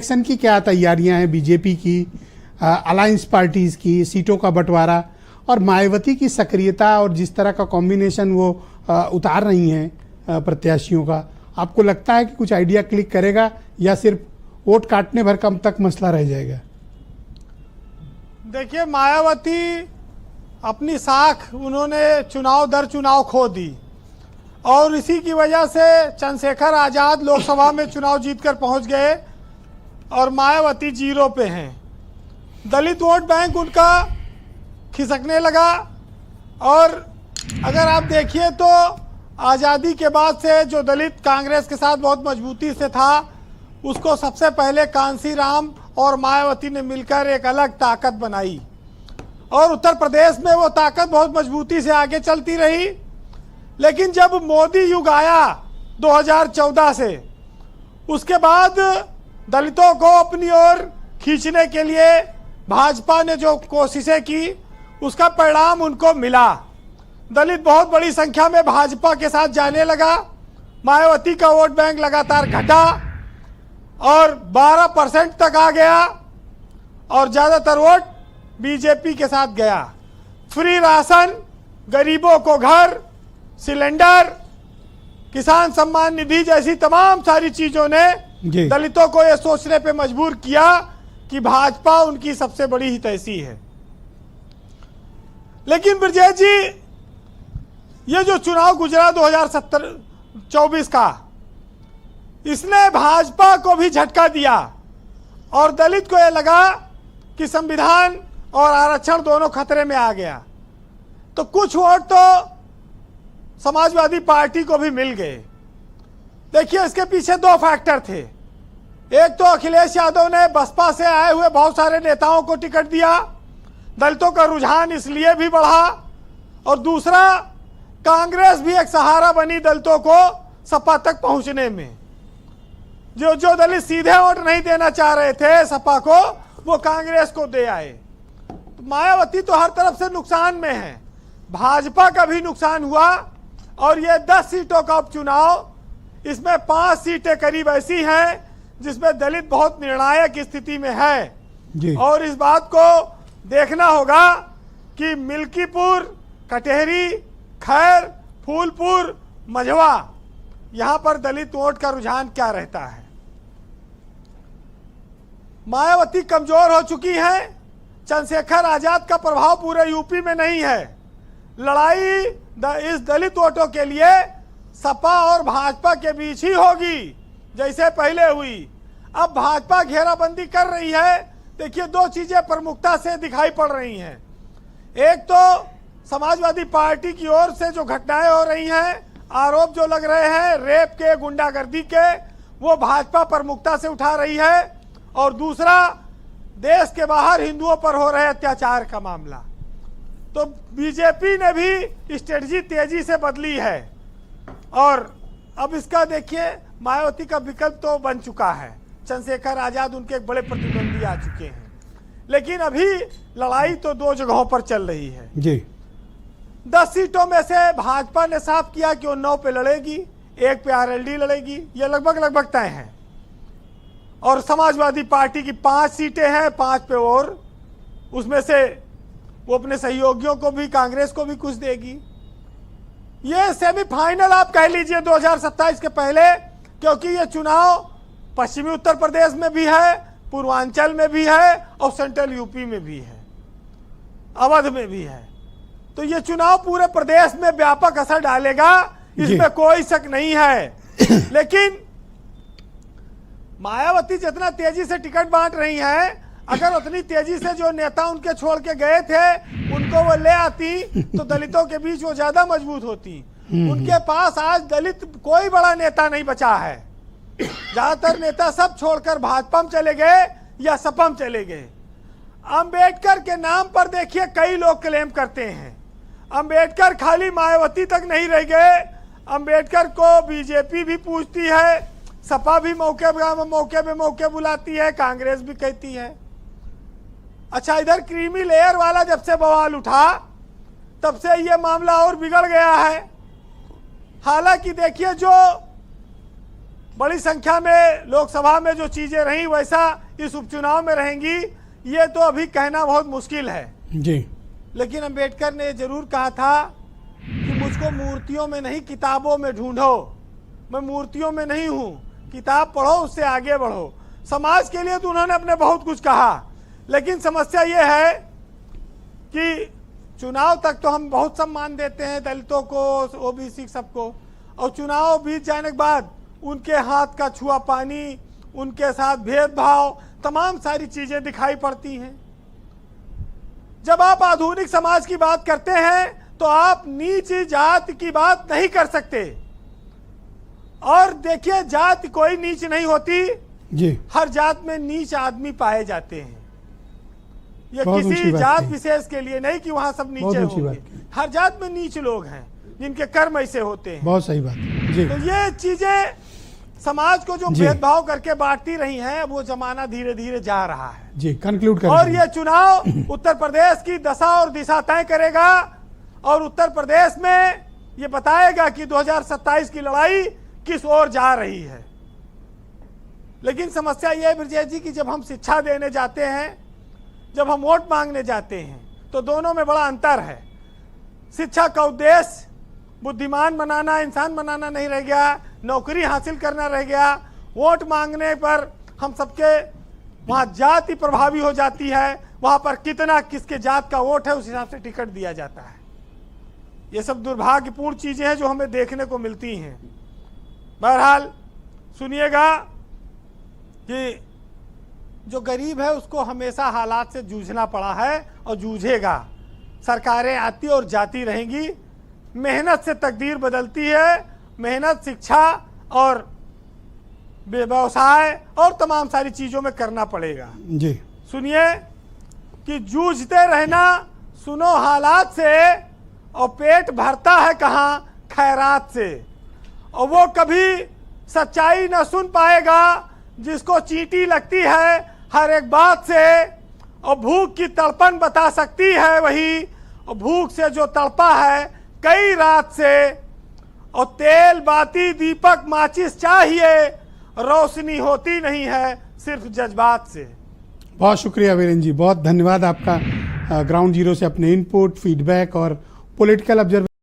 Election की क्या तैयारियां हैं बीजेपी की, अलायंस पार्टीज की, सीटों का बंटवारा और मायावती की सक्रियता और जिस तरह का कॉम्बिनेशन वो उतार रही हैं प्रत्याशियों का, आपको लगता है कि कुछ आइडिया क्लिक करेगा या सिर्फ वोट काटने भर कम तक मसला रह जाएगा? देखिए, मायावती अपनी साख उन्होंने चुनाव दर चुनाव खो दी और इसी की वजह से चंद्रशेखर आज़ाद लोकसभा में चुनाव जीतकर पहुंच गए और मायावती जीरो पे हैं। दलित वोट बैंक उनका खिसकने लगा और अगर आप देखिए तो आज़ादी के बाद से जो दलित कांग्रेस के साथ बहुत मजबूती से था, उसको सबसे पहले कांसीराम और मायावती ने मिलकर एक अलग ताकत बनाई और उत्तर प्रदेश में वो ताकत बहुत मजबूती से आगे चलती रही। लेकिन जब मोदी युग आया 2014 से, उसके बाद दलितों को अपनी ओर खींचने के लिए भाजपा ने जो कोशिशें की, उसका परिणाम उनको मिला। दलित बहुत बड़ी संख्या में भाजपा के साथ जाने लगा। मायावती का वोट बैंक लगातार घटा और 12% तक आ गया और ज़्यादातर वोट बीजेपी के साथ गया। फ्री राशन, गरीबों को घर, सिलेंडर, किसान सम्मान निधि जैसी तमाम सारी चीजों ने दलितों को यह सोचने पे मजबूर किया कि भाजपा उनकी सबसे बड़ी हितैषी है। लेकिन ब्रजेश जी, ये जो चुनाव गुजरा 2024 का, इसने भाजपा को भी झटका दिया और दलित को यह लगा कि संविधान और आरक्षण दोनों खतरे में आ गया। तो कुछ वोट तो समाजवादी पार्टी को भी मिल गए। देखिए, इसके पीछे दो फैक्टर थे। एक तो अखिलेश यादव ने बसपा से आए हुए बहुत सारे नेताओं को टिकट दिया, दलितों का रुझान इसलिए भी बढ़ा, और दूसरा कांग्रेस भी एक सहारा बनी दलितों को सपा तक पहुंचने में। जो दलित सीधे वोट नहीं देना चाह रहे थे सपा को, वो कांग्रेस को दे आए। तो मायावती तो हर तरफ से नुकसान में है, भाजपा का भी नुकसान हुआ और ये 10 सीटों का उपचुनाव, इसमें 5 सीटें करीब ऐसी हैं जिसमें दलित बहुत निर्णायक स्थिति में है जी। और इस बात को देखना होगा कि मिल्कीपुर, कटेहरी, खैर, फूलपुर, मझवा, यहां पर दलित वोट का रुझान क्या रहता है। मायावती कमजोर हो चुकी है। चंद्रशेखर आजाद का प्रभाव पूरे यूपी में नहीं है। लड़ाई इस दलित वोटों के लिए सपा और भाजपा के बीच ही होगी, जैसे पहले हुई। अब भाजपा घेराबंदी कर रही है। देखिए, दो चीजें प्रमुखता से दिखाई पड़ रही हैं। एक तो समाजवादी पार्टी की ओर से जो घटनाएं हो रही हैं, आरोप जो लग रहे हैं रेप के, गुंडागर्दी के, वो भाजपा प्रमुखता से उठा रही है। और दूसरा, देश के बाहर हिंदुओं पर हो रहे अत्याचार का मामला। तो बीजेपी ने भी स्ट्रेटजी तेजी से बदली है और अब इसका देखिए, मायावती का विकल्प तो बन चुका है। चंद्रशेखर आजाद उनके एक बड़े प्रतिद्वंदी आ चुके हैं, लेकिन अभी लड़ाई तो 2 जगहों पर चल रही है जी। 10 सीटों में से भाजपा ने साफ किया कि वो 9 पे लड़ेगी, 1 पे आरएलडी लड़ेगी, ये लगभग तय है। और समाजवादी पार्टी की 5 सीटें हैं, 5 पे और उसमें से वो अपने सहयोगियों को भी, कांग्रेस को भी कुछ देगी। ये सेमीफाइनल आप कह लीजिए 2027 के पहले, क्योंकि ये चुनाव पश्चिमी उत्तर प्रदेश में भी है, पूर्वांचल में भी है और सेंट्रल यूपी में भी है, अवध में भी है। तो ये चुनाव पूरे प्रदेश में व्यापक असर डालेगा, इसमें कोई शक नहीं है। लेकिन मायावती जितना तेजी से टिकट बांट रही है, अगर उतनी तेजी से जो नेता उनके छोड़ के गए थे उनको वो ले आती तो दलितों के बीच वो ज्यादा मजबूत होती। उनके पास आज दलित कोई बड़ा नेता नहीं बचा है। ज्यादातर नेता सब छोड़कर भाजपा में चले गए या सपा में चले गए। अंबेडकर के नाम पर देखिए कई लोग क्लेम करते हैं। अंबेडकर खाली मायावती तक नहीं रह गए, अंबेडकर को बीजेपी भी पूछती है, सपा भी मौके बुलाती है, कांग्रेस भी कहती है। अच्छा, इधर क्रीमी लेयर वाला जब से बवाल उठा, तब से ये मामला और बिगड़ गया है। हालांकि देखिए, जो बड़ी संख्या में लोकसभा में जो चीजें रही वैसा इस उपचुनाव में रहेंगी, ये तो अभी कहना बहुत मुश्किल है जी। लेकिन अंबेडकर ने जरूर कहा था कि मुझको मूर्तियों में नहीं किताबों में ढूंढो। मैं मूर्तियों में नहीं हूं, किताब पढ़ो, उससे आगे बढ़ो। समाज के लिए तो उन्होंने अपने बहुत कुछ कहा, लेकिन समस्या ये है कि चुनाव तक तो हम बहुत सम्मान देते हैं दलितों को, ओबीसी सबको, और चुनाव बीत जाने के बाद उनके हाथ का छुआ पानी, उनके साथ भेदभाव, तमाम सारी चीजें दिखाई पड़ती हैं। जब आप आधुनिक समाज की बात करते हैं तो आप नीच जात की बात नहीं कर सकते। और देखिए, जात कोई नीच नहीं होती जी। हर जात में नीच आदमी पाए जाते हैं। ये बहुत ऊंची किसी बात जात कही। विशेष के लिए नहीं कि वहां सब नीचे बहुत ऊंची होंगे। बात कही। हर जात में नीच लोग हैं जिनके कर्म ऐसे होते हैं। बहुत सही बात जी। तो ये चीजें समाज को जो जी। भेदभाव करके बांटती रही हैं, वो जमाना धीरे धीरे जा रहा है। जी, कंक्लूड करें। और ये चुनाव उत्तर प्रदेश की दशा और दिशा तय करेगा और उत्तर प्रदेश में ये बताएगा कि 2027 की लड़ाई किस ओर जा रही है। लेकिन समस्या ये है ब्रजेश जी कि जब हम शिक्षा देने जाते हैं, जब हम वोट मांगने जाते हैं, तो दोनों में बड़ा अंतर है। शिक्षा का उद्देश्य बुद्धिमान बनाना, इंसान बनाना नहीं रह गया, नौकरी हासिल करना रह गया। वोट मांगने पर हम सबके वहां जाति प्रभावी हो जाती है, वहां पर कितना किसके जात का वोट है उस हिसाब से टिकट दिया जाता है। ये सब दुर्भाग्यपूर्ण चीजें हैं जो हमें देखने को मिलती हैं। बहरहाल सुनिएगा कि जो गरीब है उसको हमेशा हालात से जूझना पड़ा है और जूझेगा। सरकारें आती और जाती रहेंगी, मेहनत से तकदीर बदलती है। मेहनत, शिक्षा और व्यवसाय और तमाम सारी चीजों में करना पड़ेगा जी। सुनिए कि जूझते रहना, सुनो हालात से, और पेट भरता है कहाँ, खैरात से। और वो कभी सच्चाई न सुन पाएगा जिसको चींटी लगती है हर एक बात से। और भूख की तड़पन बता सकती है वही, और भूख से जो तड़पा है कई रात से। और तेल, बाती, दीपक, माचिस चाहिए, रोशनी होती नहीं है सिर्फ जज्बात से। बहुत शुक्रिया वीरेंद्र जी, बहुत धन्यवाद आपका ग्राउंड जीरो से अपने इनपुट, फीडबैक और पॉलिटिकल ऑब्जर्वेशन